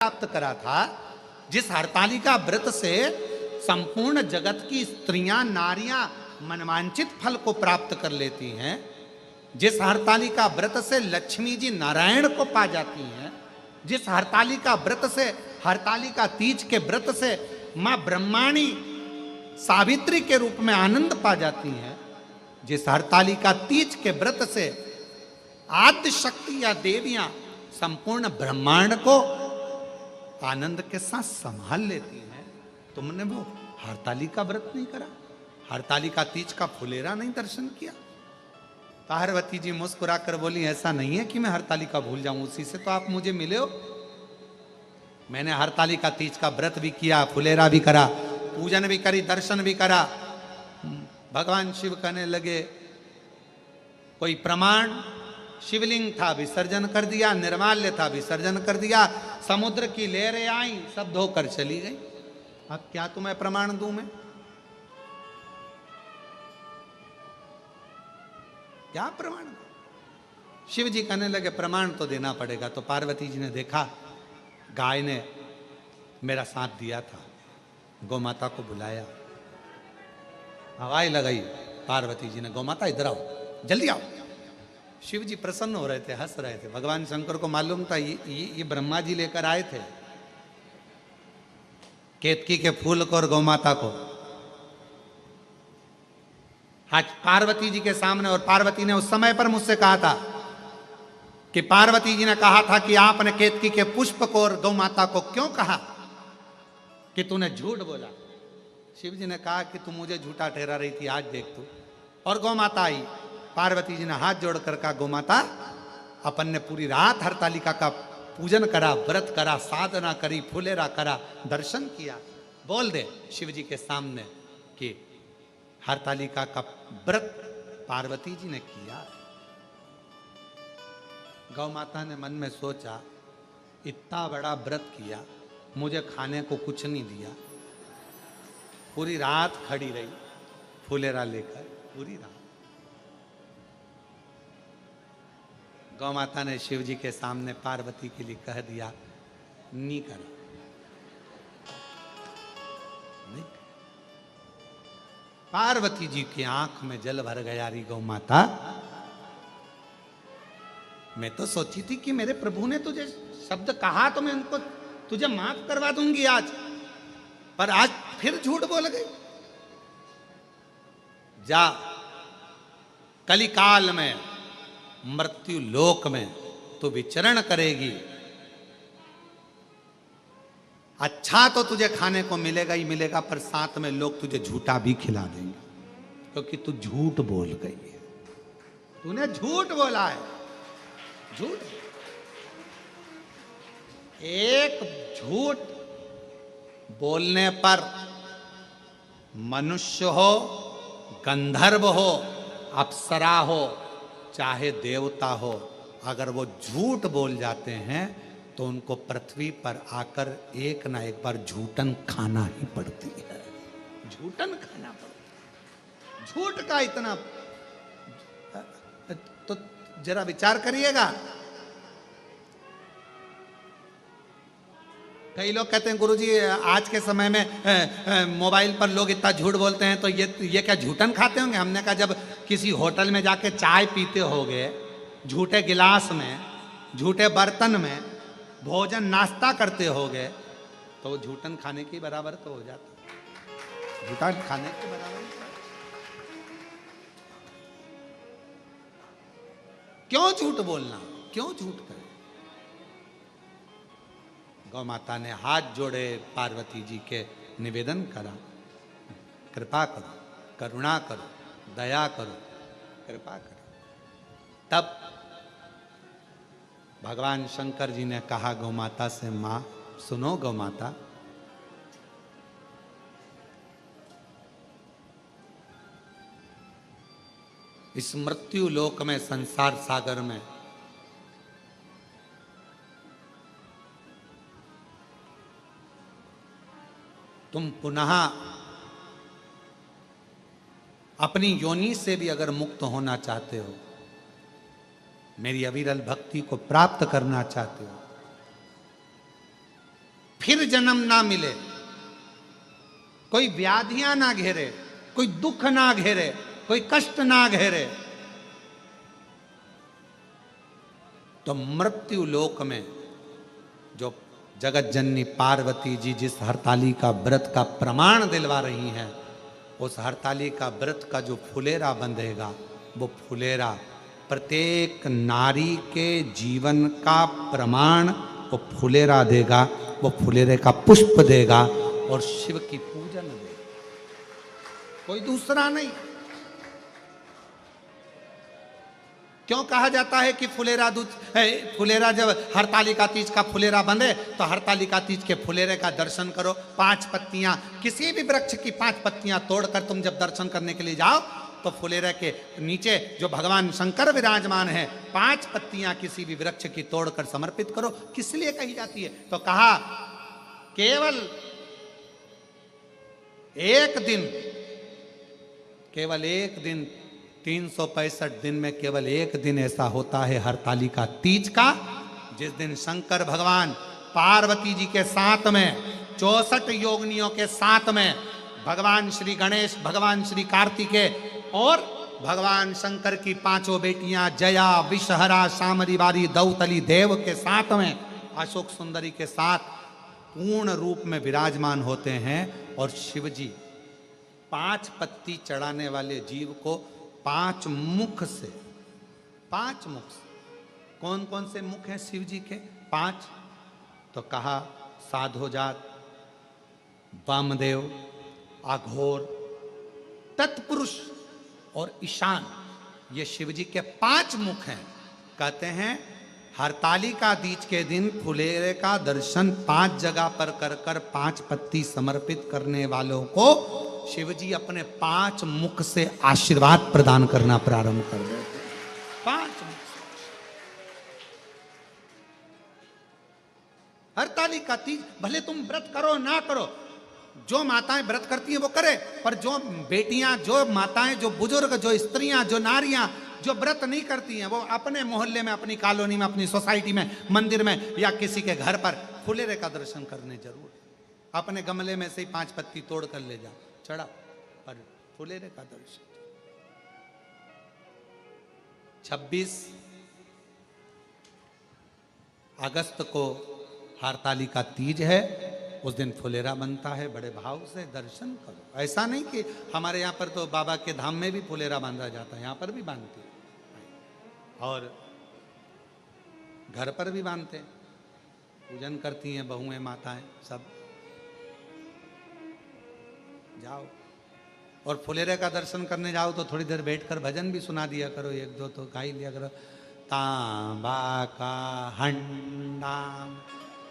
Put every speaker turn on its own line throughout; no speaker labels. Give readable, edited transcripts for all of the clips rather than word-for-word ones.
प्राप्त करा था, जिस हरतालिका व्रत से संपूर्ण जगत की स्त्रियां नारियां मनवांचित फल को प्राप्त कर लेती हैं, जिस हरतालिका व्रत से लक्ष्मी जी नारायण को पा जाती हैं, जिस हरतालिका व्रत से, हरतालिका तीज के व्रत से मां ब्रह्माणी सावित्री के रूप में आनंद पा जाती हैं, जिस हरतालिका तीज के व्रत से आद्य शक्ति या देवियां संपूर्ण ब्रह्मांड को आनंद के साथ संभाल लेती हैं, तुमने वो हरतालिका व्रत नहीं करा, हरतालिका तीज का फुलेरा नहीं दर्शन किया। पार्वती जी मुस्कुरा कर बोली, ऐसा नहीं है कि मैं हरतालिका भूल जाऊं, उसी से तो आप मुझे मिले हो। मैंने हरतालिका तीज का व्रत भी किया, फुलेरा भी करा, पूजन भी करी, दर्शन भी करा। भगवान शिव कहने लगे, कोई प्रमाण? शिवलिंग था विसर्जन कर दिया, निर्माल्य था विसर्जन कर दिया, समुद्र की लहरें आई सब धोकर चली गई, अब क्या तुम्हें प्रमाण दूं मैं? क्या प्रमाण? शिव जी कहने लगे प्रमाण तो देना पड़ेगा। तो पार्वती जी ने देखा गाय ने मेरा साथ दिया था, गौ माता को बुलाया, हवाई लगाई, पार्वती जी ने, गौ माता इधर आओ, जल्दी आओ। शिव जी प्रसन्न हो रहे थे, हंस रहे थे। भगवान शंकर को मालूम था ये ब्रह्मा जी लेकर आए थे केतकी के फूल को और गौ माता को। आज पार्वती जी के सामने, और पार्वती ने उस समय पर मुझसे कहा था कि पार्वती जी ने कहा था कि आपने केतकी के पुष्प को और गौ माता को क्यों कहा कि तूने झूठ बोला? शिव जी ने कहा कि तू मुझे झूठा ठहरा रही थी, आज देख तू। और गौ माता आई, पार्वती जी ने हाथ जोड़कर कहा, गौ माता अपन ने पूरी रात हरतालिका का पूजन करा, व्रत करा, साधना करी, फुलेरा करा, दर्शन किया। बोल दे शिव जी के सामने कि हरतालिका का व्रत पार्वती जी ने किया। गौ माता ने मन में सोचा, इतना बड़ा व्रत किया, मुझे खाने को कुछ नहीं दिया, पूरी रात खड़ी रही फुलेरा लेकर, पूरी रात। गौ माता ने शिव जी के सामने पार्वती के लिए कह दिया, नहीं करा, नहीं। पार्वती जी की आंख में जल भर गया। री गौ माता, मैं तो सोची थी कि मेरे प्रभु ने तुझे शब्द कहा तो मैं उनको तुझे माफ करवा दूंगी आज, पर आज फिर झूठ बोल गई। जा कलिकाल में मृत्यु लोक में तू विचरण करेगी, अच्छा तो तुझे खाने को मिलेगा ही मिलेगा, पर साथ में लोग तुझे झूठा भी खिला देंगे, क्योंकि तू झूठ बोल गई है, तूने झूठ बोला है। झूठ, एक झूठ बोलने पर मनुष्य हो, गंधर्व हो, अप्सरा हो, चाहे देवता हो, अगर वो झूठ बोल जाते हैं तो उनको पृथ्वी पर आकर एक ना एक बार झूठन खाना ही पड़ती है, झूठन खाना पड़ती है। झूठ का इतना, तो जरा विचार करिएगा। कई लोग कहते हैं गुरुजी आज के समय में मोबाइल पर लोग इतना झूठ बोलते हैं, तो ये क्या झूठन खाते होंगे? हमने कहा जब किसी होटल में जाके चाय पीते होगे, झूठे गिलास में, झूठे बर्तन में भोजन नाश्ता करते होगे, तो वो झूठन खाने के बराबर तो हो जाता, झूठा खाने के बराबर। क्यों झूठ बोलना, क्यों झूठ करें? गौ माता ने हाथ जोड़े, पार्वती जी के निवेदन करा, कृपा करो, करुणा करो, दया करो, कृपा करो। तब भगवान शंकर जी ने कहा गौ माता से, मां सुनो गौ माता, इस मृत्यु लोक में, संसार सागर में तुम पुनः अपनी योनि से भी अगर मुक्त होना चाहते हो, मेरी अविरल भक्ति को प्राप्त करना चाहते हो, फिर जन्म ना मिले, कोई व्याधियां ना घेरे, कोई दुख ना घेरे, कोई कष्ट ना घेरे, तो मृत्यु लोक में जो जगत जननी पार्वती जी जिस हरताली का व्रत का प्रमाण दिलवा रही हैं, उस हरताली का व्रत का जो फुलेरा बंधेगा, वो फुलेरा प्रत्येक नारी के जीवन का प्रमाण वो फुलेरा देगा, वो फुलेरे का पुष्प देगा और शिव की पूजन देगा, कोई दूसरा नहीं। क्यों कहा जाता है कि फुलेरा जब हरतालिका तीज का फुलेरा बंधे तो हरतालिका तीज के फुलेरे का दर्शन करो। 5 पत्तियां, किसी भी वृक्ष की 5 पत्तियां तोड़कर तुम जब दर्शन करने के लिए जाओ तो फुलेरे के नीचे जो भगवान शंकर विराजमान है, 5 पत्तियां किसी भी वृक्ष की तोड़कर समर्पित करो। किस लिए कही जाती है? तो कहा केवल एक दिन 365 दिन में केवल एक दिन ऐसा होता है हरतालिका तीज का, जिस दिन शंकर भगवान पार्वती जी के साथ में 64 योगिनियों के साथ में भगवान श्री गणेश, भगवान श्री कार्तिकेय और भगवान शंकर की 5 बेटियां जया, विषहरा, शामरीवारी, दौतली देव के साथ में अशोक सुंदरी के साथ पूर्ण रूप में विराजमान होते हैं। और शिव जी 5 पत्ती चढ़ाने वाले जीव को 5 मुख से, कौन कौन से मुख हैं शिव जी के? 5। तो कहा साधोजात, वामदेव, अघोर, तत्पुरुष और ईशान, ये शिव जी के 5 मुख हैं। कहते हैं हरतालिका तीज के दिन फुलेरे का दर्शन 5 जगह पर कर 5 पत्ती समर्पित करने वालों को शिव जी अपने 5 मुख से आशीर्वाद प्रदान करना प्रारंभ कर देते हैं। 5 मुख से। हरतालिका तीज भले तुम व्रत करो ना करो, जो माताएं व्रत करती हैं वो करे, पर जो बेटियां, जो माताएं, जो बुजुर्ग, जो स्त्रियां, जो नारियां जो व्रत नहीं करती हैं, वो अपने मोहल्ले में, अपनी कॉलोनी में, अपनी सोसाइटी में, मंदिर में या किसी के घर पर फुलेरे का दर्शन करने जरूर। अपने गमले में से ही 5 पत्ती तोड़ कर ले जाओ, चढ़ा, पर फुलेरे का दर्शन। 26 अगस्त को हरतालिका तीज है, उस दिन फुलेरा बनता है। बड़े भाव से दर्शन करो। ऐसा नहीं कि हमारे यहाँ पर तो बाबा के धाम में भी फुलेरा बांधा जाता है, यहाँ पर भी बांधते हैं और घर पर भी बांधते हैं, पूजन करती हैं बहुएं, माताएं सब। जाओ और फुलेरे का दर्शन करने जाओ तो थोड़ी देर बैठकर भजन भी सुना दिया करो, 1-2 तो गा ही लिया करो। तांबा का हंडा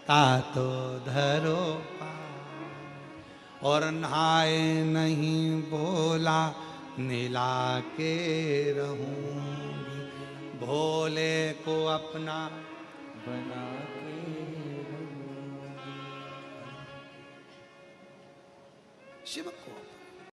तातो धरो पार, और नहाए नहीं बोला नीला के रहूंगी, भोले को अपना बना के रहूंगी। शिव को